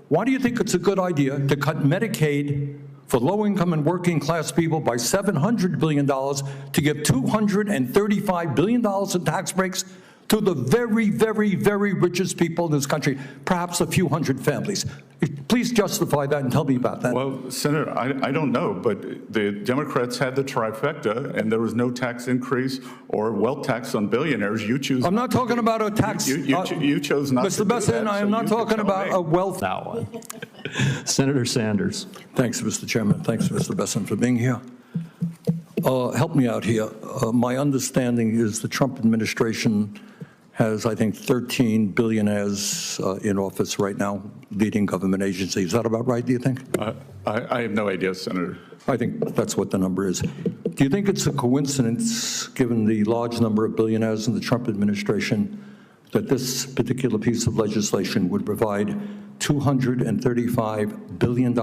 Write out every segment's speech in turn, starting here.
Why do you think it's a good idea to cut Medicaid for low-income and working-class people by $700 billion, to give $235 billion in tax breaks to the very, very, very richest people in this country, perhaps a few hundred families? Please justify that and tell me about that. Well, Senator, I don't know, but the Democrats had the trifecta, and there was no tax increase or wealth tax on billionaires. You choose. I'm not talking about a tax. You chose not to do that. Mr. Bessent, I am not talking about a wealth. That one. Senator Sanders. Thanks, Mr. Chairman. Thanks, Mr. Bessent, for being here. Help me out here. My understanding is the Trump administration has, I think, 13 billionaires in office right now, leading government agencies. Is that about right, do you think? I have no idea, Senator. I think that's what the number is. Do you think it's a coincidence, given the large number of billionaires in the Trump administration, that this particular piece of legislation would provide $235 billion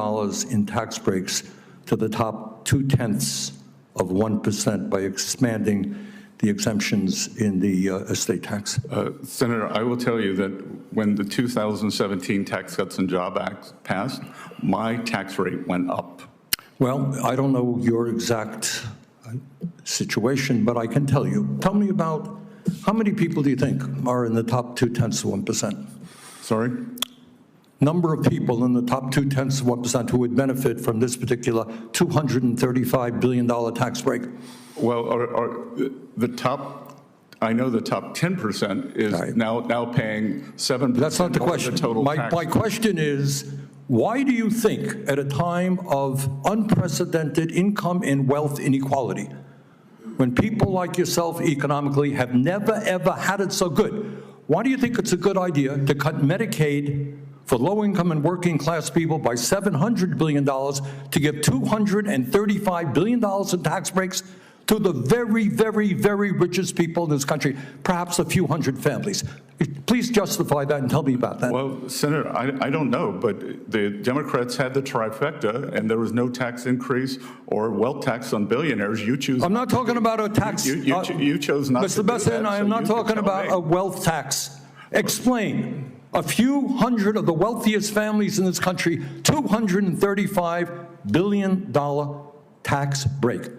in tax breaks to the top 0.2% by expanding the exemptions in the estate tax? Senator, I will tell you that when the 2017 Tax Cuts and Jobs Act passed, my tax rate went up. Well, I don't know your exact situation, but I can tell you. Tell me about how many people do you think are in the top 0.2%? Sorry? Number of people in the top 0.2% who would benefit from this particular $235 billion tax break? Well, I know the top 10% is right. now paying 7%. That's not the question. The total tax. My question is, why do you think at a time of unprecedented income and wealth inequality, when people like yourself economically have never, ever had it so good, why do you think it's a good idea to cut Medicaid for low-income and working-class people by $700 billion, to give $235 billion in tax breaks to the very, very, very richest people in this country, perhaps a few hundred families? Please justify that and tell me about that. Well, Senator, I don't know, but the Democrats had the trifecta, and there was no tax increase or wealth tax on billionaires. You choose. I'm not talking about a tax. You chose not to do that. Mr. Bessent, I am not talking about a wealth tax. Explain. A few hundred of the wealthiest families in this country, $235 billion tax break.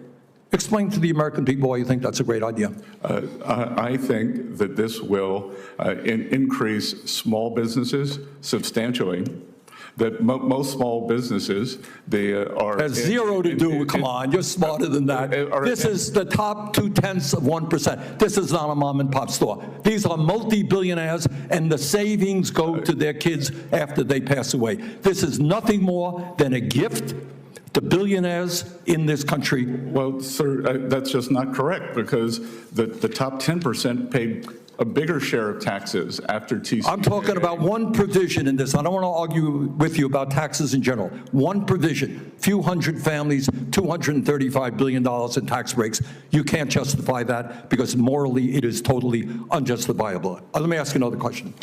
Explain to the American people why you think that's a great idea. I think that this will increase small businesses substantially. That most small businesses, they are... Has zero to do with, come on, you're smarter than that. This is the top 0.2%. This is not a mom and pop store. These are multi-billionaires, and the savings go to their kids after they pass away. This is nothing more than a gift to billionaires in this country. Well, sir, that's just not correct, because the top 10% paid a bigger share of taxes after TCJA. I'm talking about one provision in this. I don't want to argue with you about taxes in general. One provision, few hundred families, $235 billion in tax breaks. You can't justify that because morally it is totally unjustifiable. Let me ask you another question.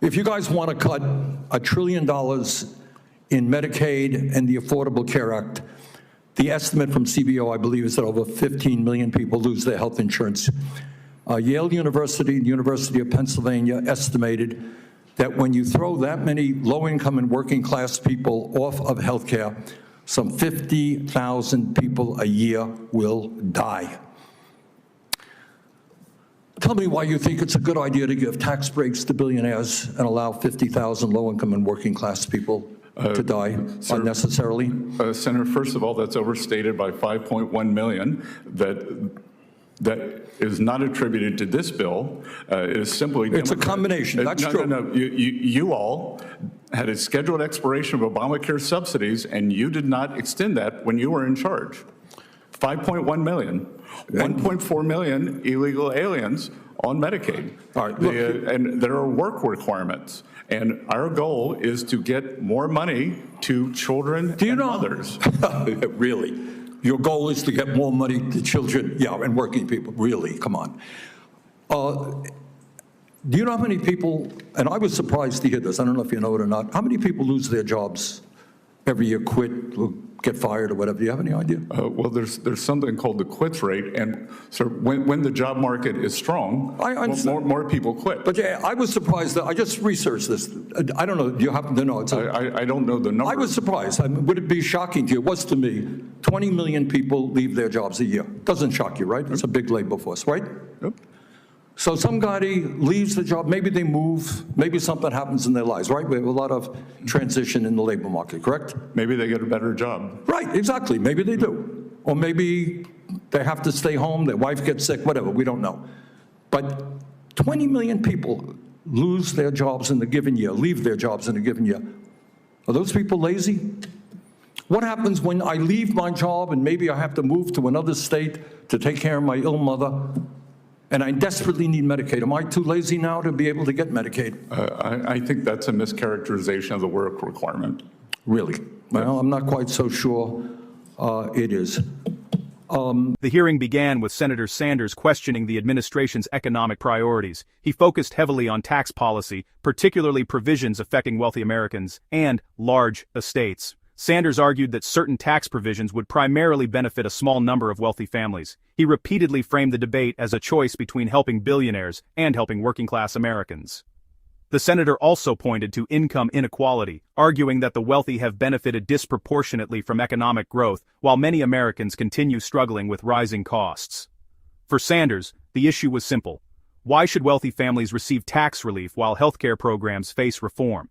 If you guys want to cut $1 trillion in Medicaid and the Affordable Care Act, the estimate from CBO, I believe, is that over 15 million people lose their health insurance. Yale University and the University of Pennsylvania estimated that when you throw that many low-income and working-class people off of health care, some 50,000 people a year will die. Tell me why you think it's a good idea to give tax breaks to billionaires and allow 50,000 low-income and working-class people to die unnecessarily? Senator, first of all, that's overstated by 5.1 million. That is not attributed to this bill. It is simply... It's a combination. That's true. No. You all had a scheduled expiration of Obamacare subsidies, and you did not extend that when you were in charge. 5.1 million. 1.4 million illegal aliens on Medicaid. All right, look, and there are work requirements. And our goal is to get more money to children and mothers. Really? Your goal is to get more money to children, and working people. Really, come on. Do you know how many people, and I was surprised to hear this, I don't know if you know it or not, how many people lose their jobs every year, quit, get fired or whatever. Do you have any idea? Well, there's something called the quits rate, and so when the job market is strong, I understand. more people quit. But yeah, I was surprised that I just researched this. I don't know. Do you happen to know? I don't know the number. I was surprised. I mean, would it be shocking to you? It was to me. 20 million people leave their jobs a year. Doesn't shock you, right? It's a big labor force, right? Yep. So some guy leaves the job. Maybe they move. Maybe something happens in their lives, right? We have a lot of transition in the labor market, correct? Maybe they get a better job. Right, exactly. Maybe they do. Or maybe they have to stay home, their wife gets sick, whatever, we don't know. But 20 million people lose their jobs in a given year, leave their jobs in a given year. Are those people lazy? What happens when I leave my job and maybe I have to move to another state to take care of my ill mother, and I desperately need Medicaid? Am I too lazy now to be able to get Medicaid? I think that's a mischaracterization of the work requirement. Really? Well, I'm not quite so sure it is. The hearing began with Senator Sanders questioning the administration's economic priorities. He focused heavily on tax policy, particularly provisions affecting wealthy Americans and large estates. Sanders argued that certain tax provisions would primarily benefit a small number of wealthy families. He repeatedly framed the debate as a choice between helping billionaires and helping working-class Americans. The senator also pointed to income inequality, arguing that the wealthy have benefited disproportionately from economic growth, while many Americans continue struggling with rising costs. For Sanders, the issue was simple. Why should wealthy families receive tax relief while healthcare programs face reform?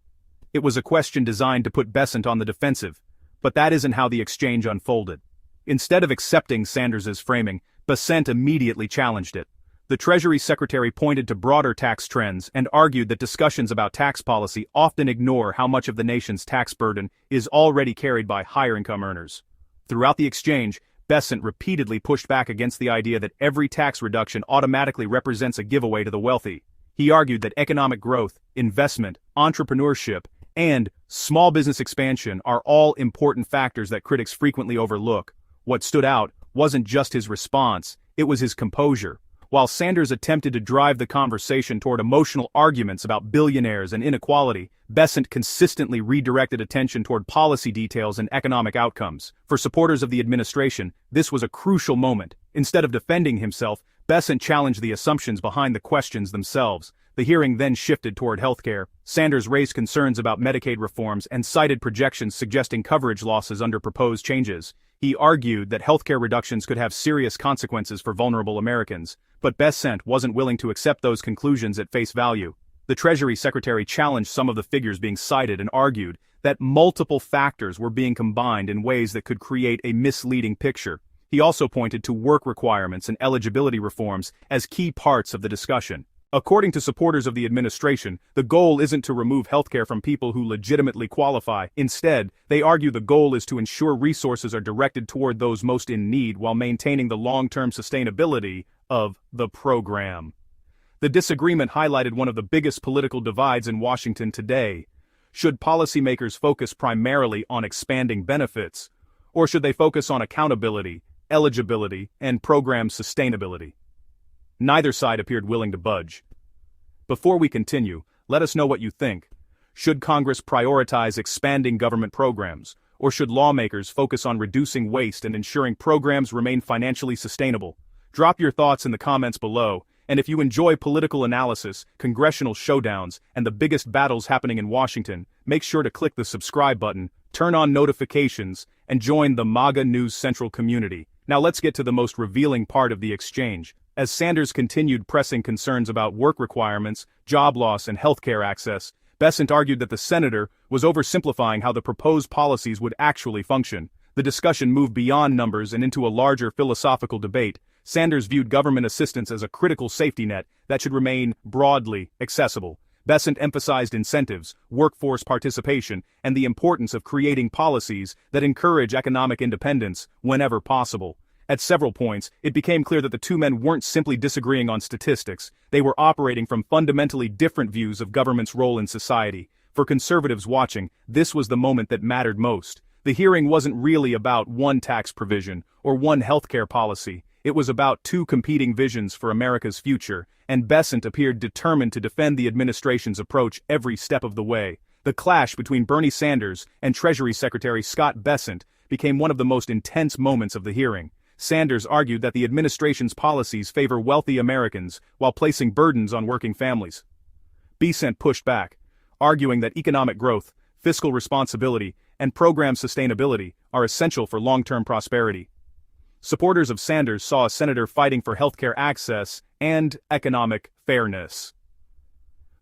It was a question designed to put Bessent on the defensive, but that isn't how the exchange unfolded. Instead of accepting Sanders's framing, Bessent immediately challenged it. The Treasury Secretary pointed to broader tax trends and argued that discussions about tax policy often ignore how much of the nation's tax burden is already carried by higher-income earners. Throughout the exchange, Bessent repeatedly pushed back against the idea that every tax reduction automatically represents a giveaway to the wealthy. He argued that economic growth, investment, entrepreneurship, and small business expansion are all important factors that critics frequently overlook. What stood out wasn't just his response, it was his composure. While Sanders attempted to drive the conversation toward emotional arguments about billionaires and inequality, Bessent consistently redirected attention toward policy details and economic outcomes. For supporters of the administration, this was a crucial moment. Instead of defending himself, Bessent challenged the assumptions behind the questions themselves. The hearing then shifted toward healthcare. Sanders raised concerns about Medicaid reforms and cited projections suggesting coverage losses under proposed changes. He argued that healthcare reductions could have serious consequences for vulnerable Americans, but Bessent wasn't willing to accept those conclusions at face value. The Treasury Secretary challenged some of the figures being cited and argued that multiple factors were being combined in ways that could create a misleading picture. He also pointed to work requirements and eligibility reforms as key parts of the discussion. According to supporters of the administration, the goal isn't to remove healthcare from people who legitimately qualify. Instead, they argue the goal is to ensure resources are directed toward those most in need while maintaining the long-term sustainability of the program. The disagreement highlighted one of the biggest political divides in Washington today. Should policymakers focus primarily on expanding benefits, or should they focus on accountability, eligibility, and program sustainability? Neither side appeared willing to budge. Before we continue, let us know what you think. Should Congress prioritize expanding government programs, or should lawmakers focus on reducing waste and ensuring programs remain financially sustainable? Drop your thoughts in the comments below, and if you enjoy political analysis, congressional showdowns, and the biggest battles happening in Washington, make sure to click the subscribe button, turn on notifications, and join the MAGA News Central community. Now let's get to the most revealing part of the exchange. As Sanders continued pressing concerns about work requirements, job loss, and healthcare access, Bessent argued that the senator was oversimplifying how the proposed policies would actually function. The discussion moved beyond numbers and into a larger philosophical debate. Sanders viewed government assistance as a critical safety net that should remain broadly accessible. Bessent emphasized incentives, workforce participation, and the importance of creating policies that encourage economic independence whenever possible. At several points, it became clear that the two men weren't simply disagreeing on statistics, they were operating from fundamentally different views of government's role in society. For conservatives watching, this was the moment that mattered most. The hearing wasn't really about one tax provision or one healthcare policy. It was about two competing visions for America's future, and Bessent appeared determined to defend the administration's approach every step of the way. The clash between Bernie Sanders and Treasury Secretary Scott Bessent became one of the most intense moments of the hearing. Sanders argued that the administration's policies favor wealthy Americans while placing burdens on working families. Bessent pushed back, arguing that economic growth, fiscal responsibility, and program sustainability are essential for long-term prosperity. Supporters of Sanders saw a senator fighting for healthcare access and economic fairness.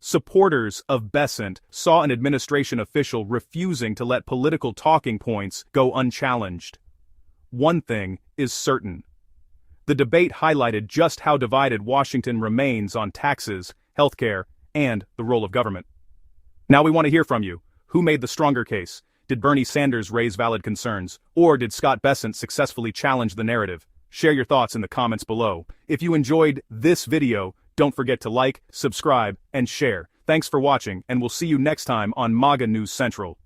Supporters of Bessent saw an administration official refusing to let political talking points go unchallenged. One thing is certain. The debate highlighted just how divided Washington remains on taxes, healthcare, and the role of government. Now we want to hear from you. Who made the stronger case? Did Bernie Sanders raise valid concerns? Or did Scott Bessent successfully challenge the narrative? Share your thoughts in the comments below. If you enjoyed this video, don't forget to like, subscribe, and share. Thanks for watching, and we'll see you next time on MAGA News Central.